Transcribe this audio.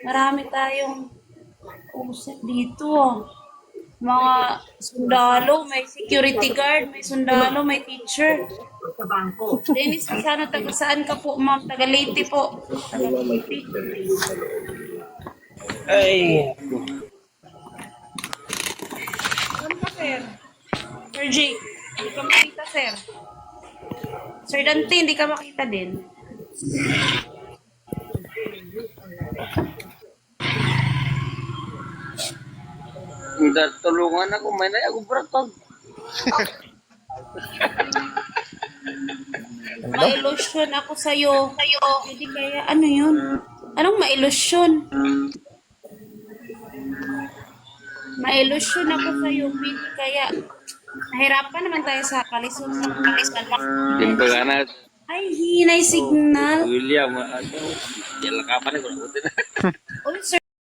Marami tayong usap dito. Mga sundalo, may security guard, may sundalo, may teacher. Dennis, sana taga saan ka po, ma'am? Taga Leyte po. Taga Leyte. Ay, Saan ka, sir? Sir Jake, hindi ka makita, sir. Sir Dante, hindi ka makita din. tulungan ako. May na ako bratog. Ma-illusion ako sa'yo. Hindi kaya, ano yun? Anong ma-illusion? Ma-illusion ako sa'yo. Hindi kaya. Nahirapan naman tayo sa kalisod. Dito ka na. Ay, hinay signal. William, ano? Yan lang kapan ko.